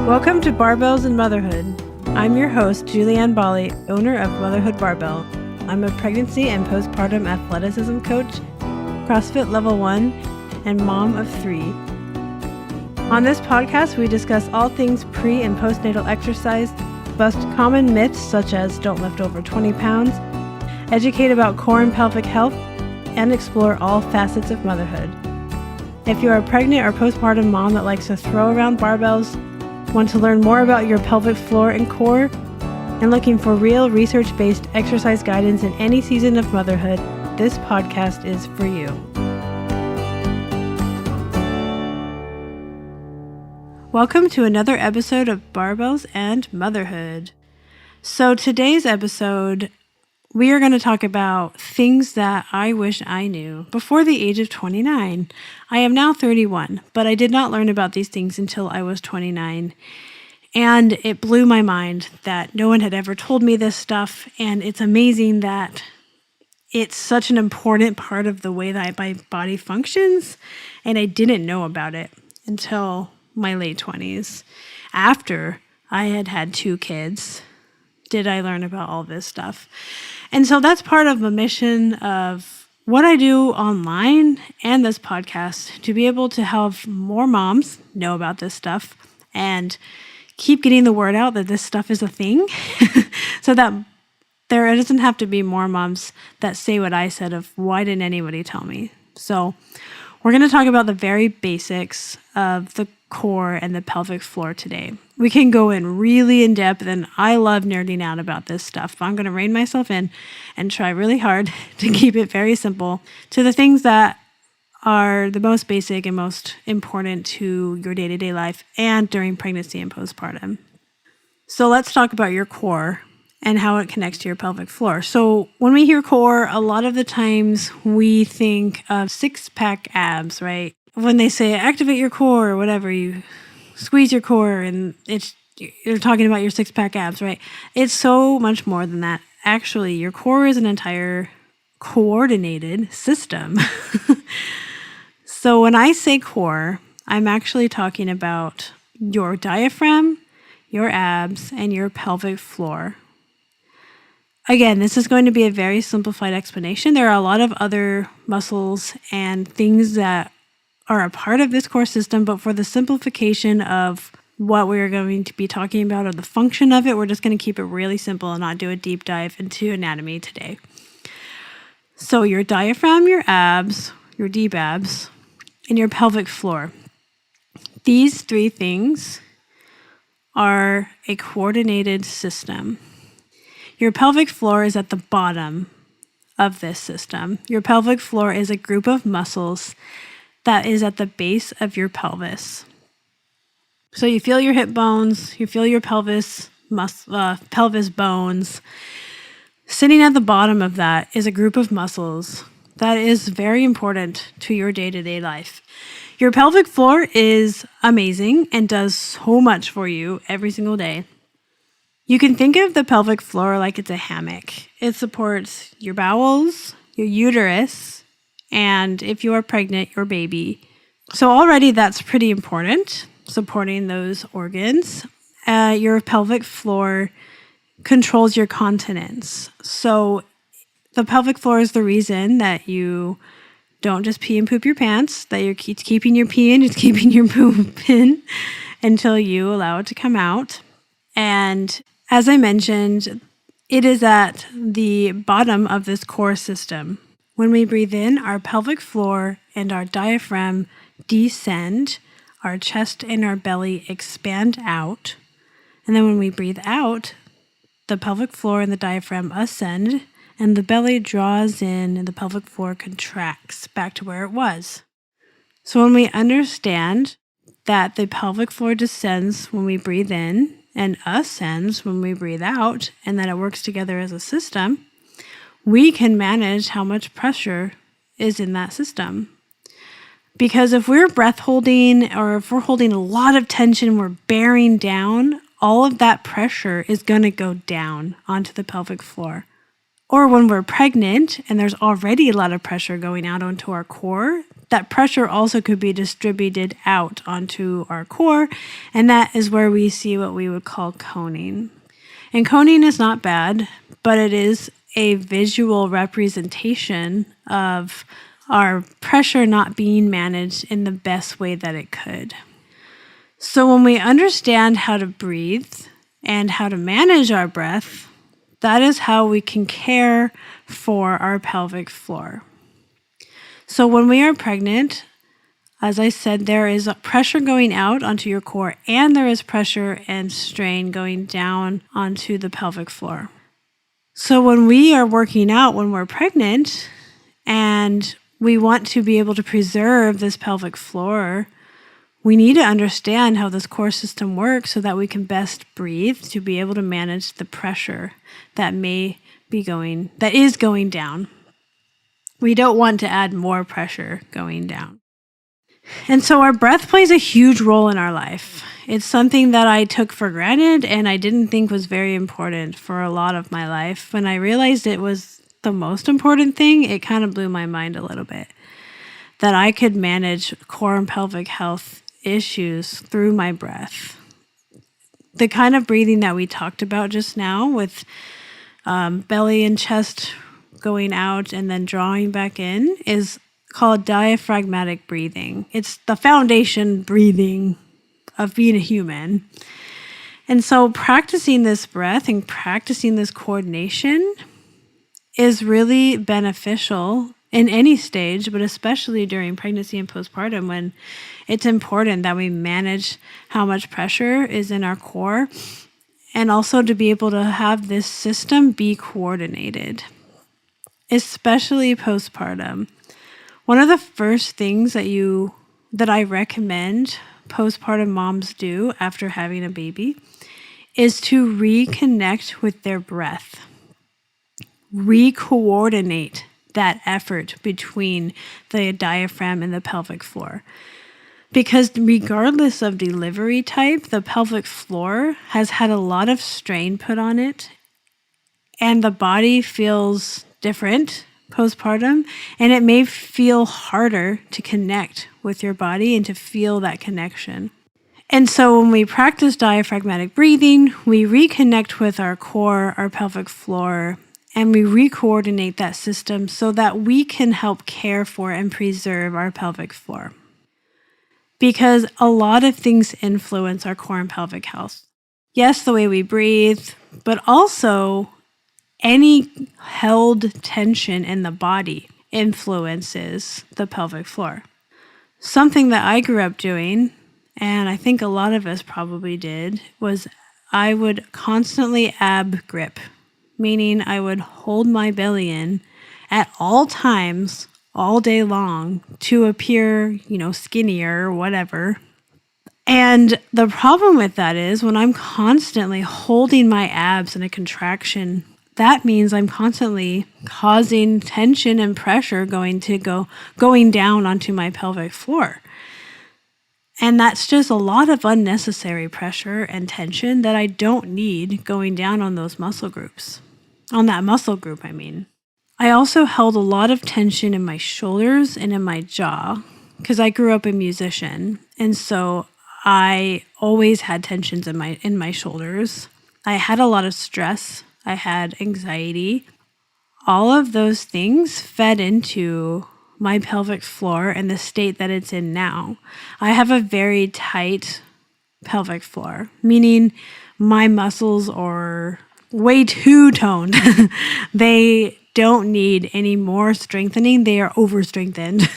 Welcome to Barbells and Motherhood. I'm your host, Julianne Bali, owner of Motherhood Barbell. I'm a pregnancy and postpartum athleticism coach, CrossFit Level 1, and mom of 3. On this podcast, we discuss all things pre- and postnatal exercise, bust common myths such as don't lift over 20 pounds, educate about core and pelvic health, and explore all facets of motherhood. If you are a pregnant or postpartum mom that likes to throw around barbells, want to learn more about your pelvic floor and core, and looking for real research-based exercise guidance in any season of motherhood, this podcast is for you. Welcome to another episode of Barbells and Motherhood. So today's episode, we are going to talk about things that I wish I knew before the age of 29. I am now 31, but I did not learn about these things until I was 29. And it blew my mind that no one had ever told me this stuff. And it's amazing that it's such an important part of the way that my body functions. And I didn't know about it until my late 20s. After I had had 2 kids, did I learn about all this stuff. And so that's part of the mission of what I do online and this podcast, to be able to help more moms know about this stuff and keep getting the word out that this stuff is a thing so that there doesn't have to be more moms that say what I said of why didn't anybody tell me. So we're going to talk about the very basics of the core and the pelvic floor today. We can go in really in depth, and I love nerding out about this stuff. But I'm going to rein myself in and try really hard to keep it very simple to the things that are the most basic and most important to your day-to-day life and during pregnancy and postpartum. So let's talk about your core and how it connects to your pelvic floor. So when we hear core, a lot of the times we think of 6-pack abs, right? When they say activate your core or whatever, you squeeze your core and you're talking about your 6-pack abs, right? It's so much more than that. Actually, your core is an entire coordinated system. So when I say core, I'm actually talking about your diaphragm, your abs, and your pelvic floor. Again, this is going to be a very simplified explanation. There are a lot of other muscles and things that are a part of this core system, but for the simplification of what we're going to be talking about or the function of it, we're just going to keep it really simple and not do a deep dive into anatomy today. So your diaphragm, your abs, your deep abs, and your pelvic floor. These 3 things are a coordinated system. Your pelvic floor is at the bottom of this system. Your pelvic floor is a group of muscles that is at the base of your pelvis. So you feel your hip bones, you feel your pelvis bones. Sitting at the bottom of that is a group of muscles that is very important to your day-to-day life. Your pelvic floor is amazing and does so much for you every single day. You can think of the pelvic floor like it's a hammock. It supports your bowels, your uterus, and if you are pregnant, your baby. So already that's pretty important, supporting those organs. Your pelvic floor controls your continence. So the pelvic floor is the reason that you don't just pee and poop your pants, that you're keeping your pee in, it's keeping your poop in until you allow it to come out. And as I mentioned, it is at the bottom of this core system. When we breathe in, our pelvic floor and our diaphragm descend, our chest and our belly expand out. And then when we breathe out, the pelvic floor and the diaphragm ascend, and the belly draws in and the pelvic floor contracts back to where it was. So when we understand that the pelvic floor descends when we breathe in and ascends when we breathe out, and that it works together as a system, we can manage how much pressure is in that system. Because if we're breath holding or if we're holding a lot of tension, we're bearing down, all of that pressure is going to go down onto the pelvic floor. Or when we're pregnant and there's already a lot of pressure going out onto our core, that pressure also could be distributed out onto our core, and that is where we see what we would call coning. And coning is not bad, but it is a visual representation of our pressure not being managed in the best way that it could. So when we understand how to breathe and how to manage our breath, that is how we can care for our pelvic floor. So when we are pregnant, as I said, there is pressure going out onto your core, and there is pressure and strain going down onto the pelvic floor. So when we are working out when we're pregnant and we want to be able to preserve this pelvic floor, we need to understand how this core system works so that we can best breathe to be able to manage the pressure that is going down. We don't want to add more pressure going down. And so our breath plays a huge role in our life. It's something that I took for granted and I didn't think was very important for a lot of my life. When I realized it was the most important thing, it kind of blew my mind a little bit. That I could manage core and pelvic health issues through my breath. The kind of breathing that we talked about just now with belly and chest going out and then drawing back in is called diaphragmatic breathing. It's the foundation breathing of being a human. And so practicing this breath and practicing this coordination is really beneficial in any stage, but especially during pregnancy and postpartum when it's important that we manage how much pressure is in our core and also to be able to have this system be coordinated, especially postpartum. One of the first things that I recommend postpartum moms do after having a baby is to reconnect with their breath. Re-coordinate that effort between the diaphragm and the pelvic floor. Because regardless of delivery type, the pelvic floor has had a lot of strain put on it, and the body feels different postpartum, and it may feel harder to connect with your body and to feel that connection. And so when we practice diaphragmatic breathing, we reconnect with our core, our pelvic floor, and we re-coordinate that system so that we can help care for and preserve our pelvic floor. Because a lot of things influence our core and pelvic health. Yes, the way we breathe, but also any held tension in the body influences the pelvic floor. Something that I grew up doing, and I think a lot of us probably did, was I would constantly ab grip, meaning I would hold my belly in at all times, all day long, to appear, skinnier or whatever. And the problem with that is when I'm constantly holding my abs in a contraction, that means I'm constantly causing tension and pressure going down onto my pelvic floor. And that's just a lot of unnecessary pressure and tension that I don't need going down on those muscle groups. On that muscle group, I mean. I also held a lot of tension in my shoulders and in my jaw because I grew up a musician. And so I always had tensions in my shoulders. I had a lot of stress. I had anxiety. All of those things fed into my pelvic floor and the state that it's in now. I have a very tight pelvic floor, meaning my muscles are way too toned. They don't need any more strengthening. They are over-strengthened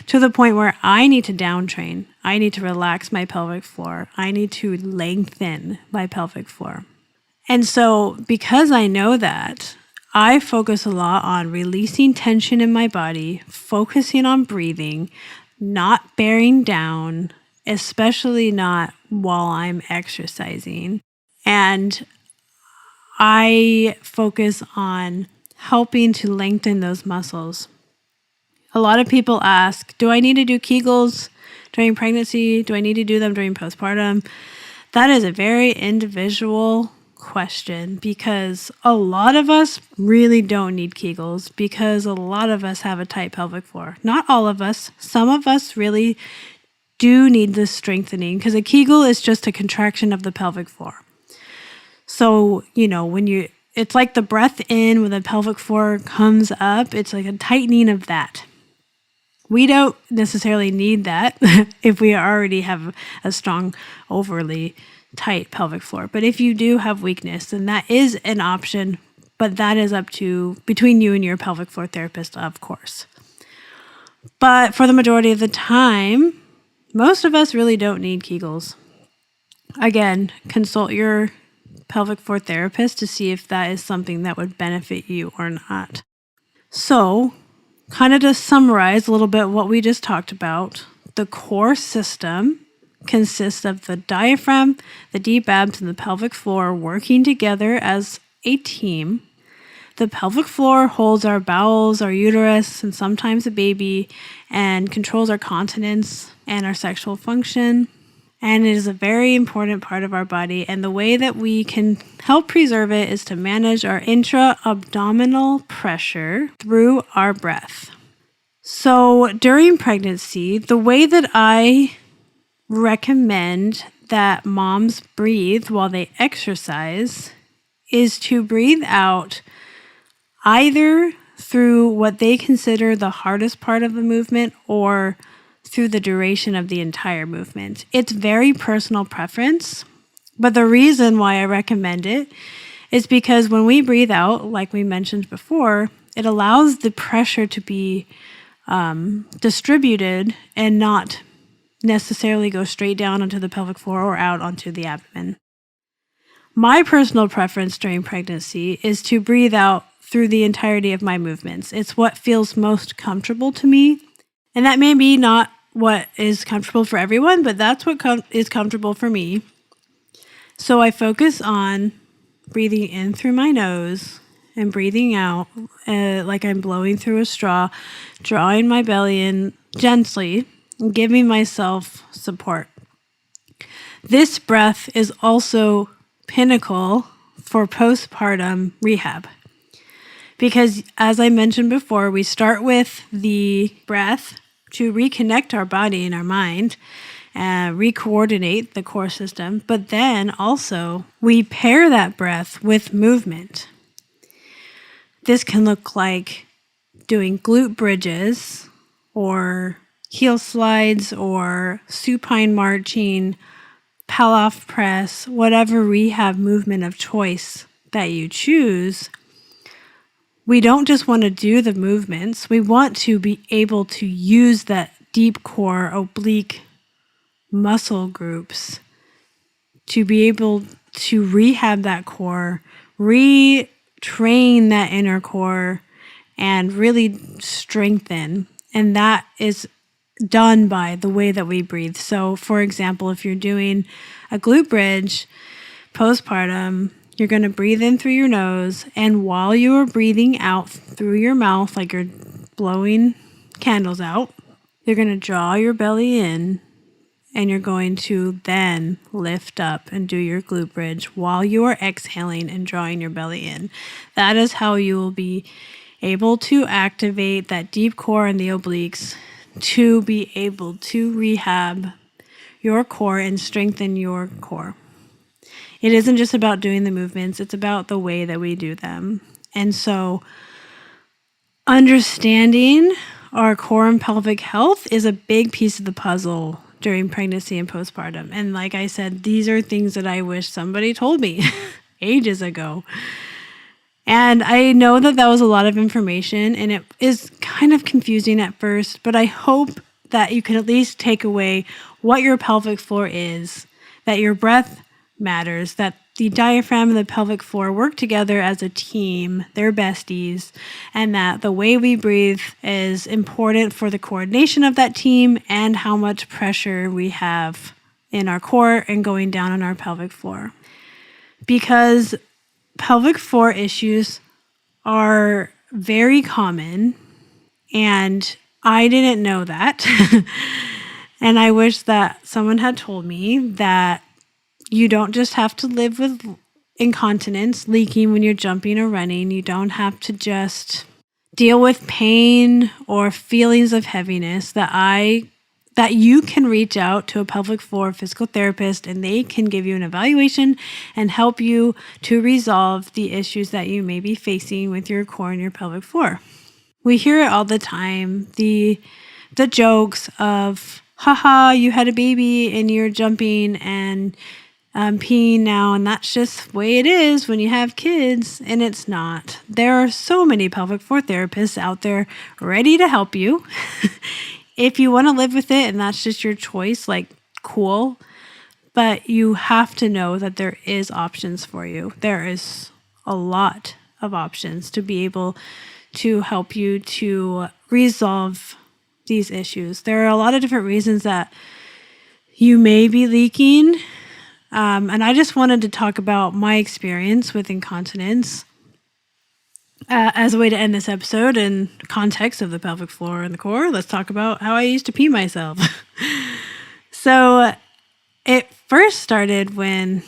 to the point where I need to downtrain. I need to relax my pelvic floor. I need to lengthen my pelvic floor. And so because I know that, I focus a lot on releasing tension in my body, focusing on breathing, not bearing down, especially not while I'm exercising. And I focus on helping to lengthen those muscles. A lot of people ask, do I need to do Kegels during pregnancy? Do I need to do them during postpartum? That is a very individual question because a lot of us really don't need Kegels because a lot of us have a tight pelvic floor. Not all of us. Some of us really do need this strengthening because a Kegel is just a contraction of the pelvic floor. So, it's like the breath in when the pelvic floor comes up, it's like a tightening of that. We don't necessarily need that if we already have a strong, overly tight pelvic floor. But if you do have weakness, then that is an option, but that is up to between you and your pelvic floor therapist, of course. But for the majority of the time, most of us really don't need Kegels. Again, consult your pelvic floor therapist to see if that is something that would benefit you or not. So, kind of to summarize a little bit what we just talked about, the core system consists of the diaphragm, the deep abs, and the pelvic floor working together as a team. The pelvic floor holds our bowels, our uterus, and sometimes a baby, and controls our continence and our sexual function. And it is a very important part of our body. And the way that we can help preserve it is to manage our intra-abdominal pressure through our breath. So during pregnancy, the way that I recommend that moms breathe while they exercise is to breathe out either through what they consider the hardest part of the movement or through the duration of the entire movement. It's very personal preference, but the reason why I recommend it is because when we breathe out, like we mentioned before, it allows the pressure to be distributed and not necessarily go straight down onto the pelvic floor or out onto the abdomen. My personal preference during pregnancy is to breathe out through the entirety of my movements. It's what feels most comfortable to me. And that may be not what is comfortable for everyone, but that's what is comfortable for me. So I focus on breathing in through my nose and breathing out like I'm blowing through a straw, drawing my belly in gently and giving myself support. This breath is also pinnacle for postpartum rehab. Because as I mentioned before, we start with the breath to reconnect our body and our mind, re-coordinate the core system, but then also we pair that breath with movement. This can look like doing glute bridges or heel slides or supine marching, Pallof press, whatever rehab movement of choice that you choose. We don't just want to do the movements. We want to be able to use that deep core oblique muscle groups to be able to rehab that core, retrain that inner core, and really strengthen. And that is done by the way that we breathe. So, for example, if you're doing a glute bridge postpartum, you're going to breathe in through your nose, and while you are breathing out through your mouth, like you're blowing candles out, you're going to draw your belly in, and you're going to then lift up and do your glute bridge while you are exhaling and drawing your belly in. That is how you will be able to activate that deep core and the obliques to be able to rehab your core and strengthen your core. It isn't just about doing the movements, it's about the way that we do them. And so understanding our core and pelvic health is a big piece of the puzzle during pregnancy and postpartum. And like I said, these are things that I wish somebody told me ages ago. And I know that that was a lot of information and it is kind of confusing at first, but I hope that you can at least take away what your pelvic floor is, that your breath matters, that the diaphragm and the pelvic floor work together as a team, they're besties, and that the way we breathe is important for the coordination of that team and how much pressure we have in our core and going down on our pelvic floor. Because pelvic floor issues are very common, and I didn't know that. And I wish that someone had told me that you don't just have to live with incontinence, leaking when you're jumping or running. You don't have to just deal with pain or feelings of heaviness. That you can reach out to a pelvic floor physical therapist, and they can give you an evaluation and help you to resolve the issues that you may be facing with your core and your pelvic floor. We hear it all the time, the jokes of, haha, you had a baby and you're jumping and peeing now, and that's just the way it is when you have kids, and it's not. There are so many pelvic floor therapists out there ready to help you. If you want to live with it and that's just your choice, like, cool. But you have to know that there is options for you. There is a lot of options to be able to help you to resolve these issues. There are a lot of different reasons that you may be leaking. And I just wanted to talk about my experience with incontinence as a way to end this episode in context of the pelvic floor and the core. Let's talk about how I used to pee myself. So it first started when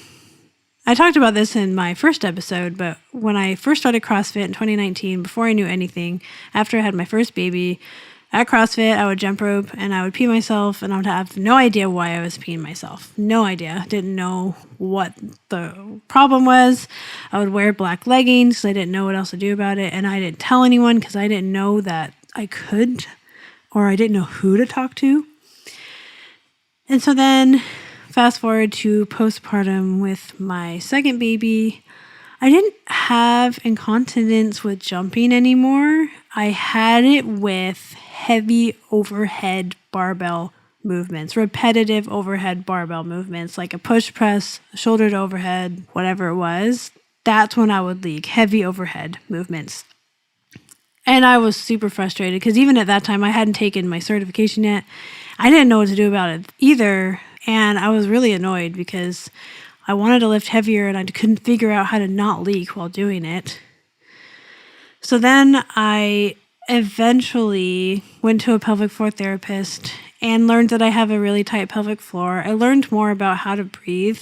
I talked about this in my first episode, but when I first started CrossFit in 2019, before I knew anything, after I had my first baby, at CrossFit, I would jump rope and I would pee myself, and I would have no idea why I was peeing myself. No idea. Didn't know what the problem was. I would wear black leggings because I didn't know what else to do about it, and I didn't tell anyone because I didn't know that I could, or I didn't know who to talk to. And so then, fast forward to postpartum with my second baby, I didn't have incontinence with jumping anymore. I had it with heavy overhead barbell movements, repetitive overhead barbell movements, like a push press, shoulder to overhead, whatever it was. That's when I would leak, heavy overhead movements. And I was super frustrated because even at that time, I hadn't taken my certification yet. I didn't know what to do about it either. And I was really annoyed because I wanted to lift heavier and I couldn't figure out how to not leak while doing it. So then I eventually went to a pelvic floor therapist and learned that I have a really tight pelvic floor. I learned more about how to breathe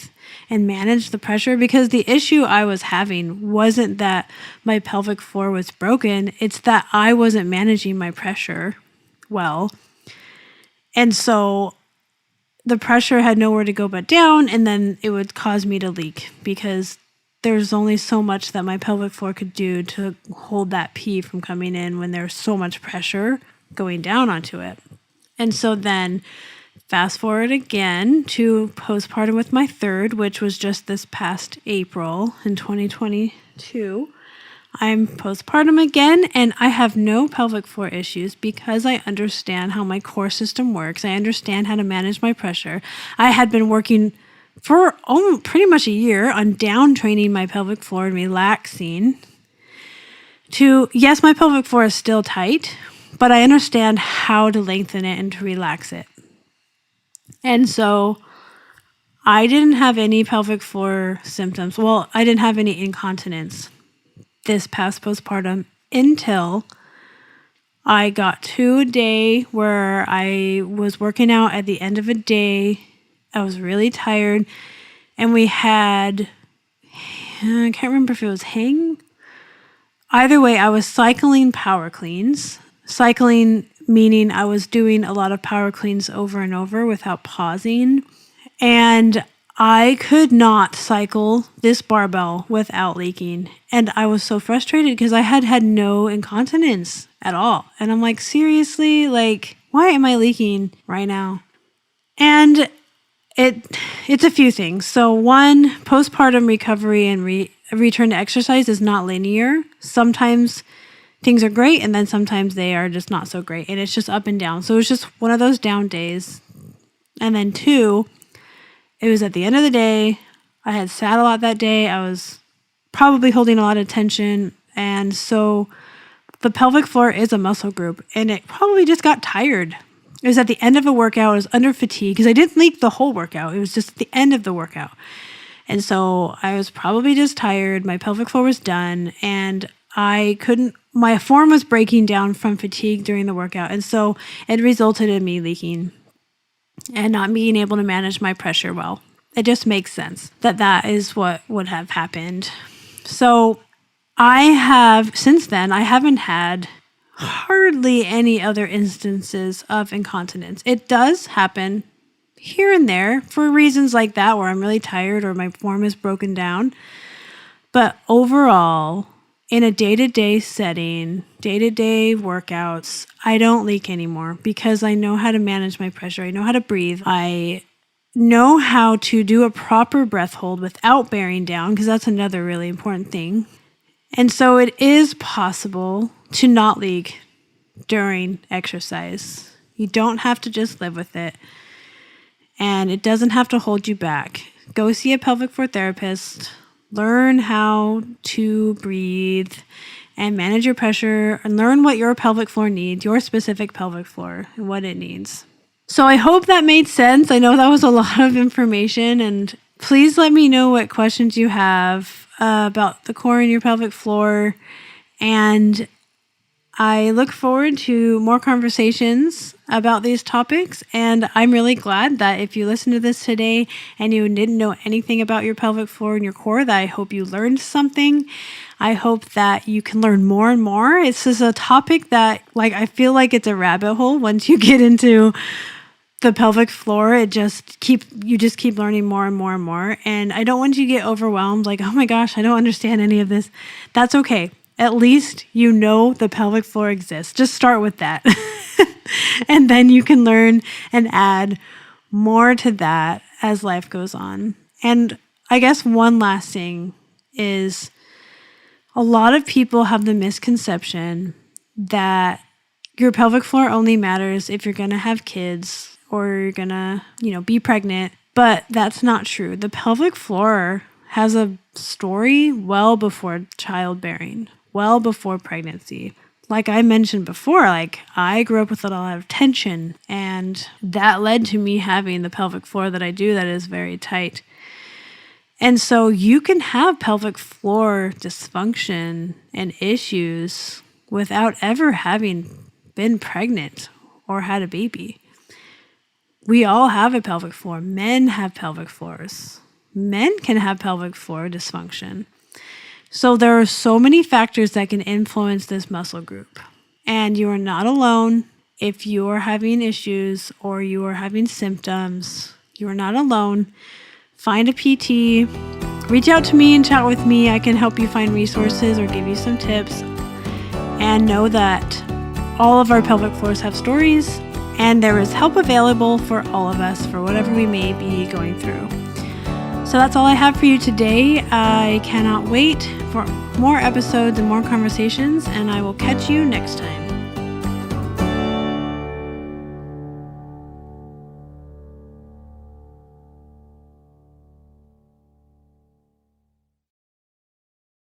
and manage the pressure, because the issue I was having wasn't that my pelvic floor was broken. It's that I wasn't managing my pressure well. And so the pressure had nowhere to go but down, and then it would cause me to leak because there's only so much that my pelvic floor could do to hold that pee from coming in when there's so much pressure going down onto it. And so then fast forward again to postpartum with my third, which was just this past April in 2022. I'm postpartum again, and I have no pelvic floor issues because I understand how my core system works. I understand how to manage my pressure. I had been working for pretty much a year on down training my pelvic floor and relaxing to, yes, my pelvic floor is still tight, but I understand how to lengthen it and to relax it. And so I didn't have any pelvic floor symptoms. Well, I didn't have any incontinence this past postpartum until I got to a day where I was working out at the end of a day. I was really tired, and we had, I can't remember if it was hang. Either way, I was cycling power cleans. Cycling meaning I was doing a lot of power cleans over and over without pausing. And I could not cycle this barbell without leaking. And I was so frustrated because I had no incontinence at all. And I'm like, seriously, like, why am I leaking right now? And it's a few things. So one, postpartum recovery and return to exercise is not linear. Sometimes things are great, and then sometimes they are just not so great. And it's just up and down. So it was just one of those down days. And then two, it was at the end of the day. I had sat a lot that day. I was probably holding a lot of tension. And so the pelvic floor is a muscle group, and it probably just got tired. It was at the end of a workout. I was under fatigue because I didn't leak the whole workout. It was just at the end of the workout. And so I was probably just tired. My pelvic floor was done, and my form was breaking down from fatigue during the workout. And so it resulted in me leaking and not being able to manage my pressure well. it just makes sense that that is what would have happened. So since then, I haven't had hardly any other instances of incontinence. It does happen here and there for reasons like that, where I'm really tired or my form is broken down. But overall, in a day-to-day setting, day-to-day workouts, I don't leak anymore because I know how to manage my pressure. I know how to breathe. I know how to do a proper breath hold without bearing down, because that's another really important thing. And so it is possible to not leak during exercise. You don't have to just live with it. And it doesn't have to hold you back. Go see a pelvic floor therapist. Learn how to breathe and manage your pressure, and learn what your pelvic floor needs, your specific pelvic floor, and what it needs. So I hope that made sense. I know that was a lot of information, and please let me know what questions you have about the core and your pelvic floor. And I look forward to more conversations about these topics, and I'm really glad that if you listen to this today and you didn't know anything about your pelvic floor and your core, that I hope you learned something. I hope that you can learn more and more. This is a topic that, I feel like it's a rabbit hole. Once you get into the pelvic floor, you just keep learning more and more and more. And I don't want you to get overwhelmed, like, oh my gosh, I don't understand any of this. That's okay. At least you know the pelvic floor exists. Just start with that. And then you can learn and add more to that as life goes on. And I guess one last thing is, a lot of people have the misconception that your pelvic floor only matters if you're going to have kids or you're going to, be pregnant. But that's not true. The pelvic floor has a story well before childbearing, well before pregnancy. Like I mentioned before, I grew up with a lot of tension, and that led to me having the pelvic floor that I do that is very tight. And so you can have pelvic floor dysfunction and issues without ever having been pregnant or had a baby. We all have a pelvic floor. Men have pelvic floors. Men can have pelvic floor dysfunction. So there are so many factors that can influence this muscle group. And you are not alone if you are having issues or you are having symptoms. You are not alone. Find a PT. Reach out to me and chat with me. I can help you find resources or give you some tips. And know that all of our pelvic floors have stories, and there is help available for all of us for whatever we may be going through. So that's all I have for you today. I cannot wait for more episodes and more conversations, and I will catch you next time.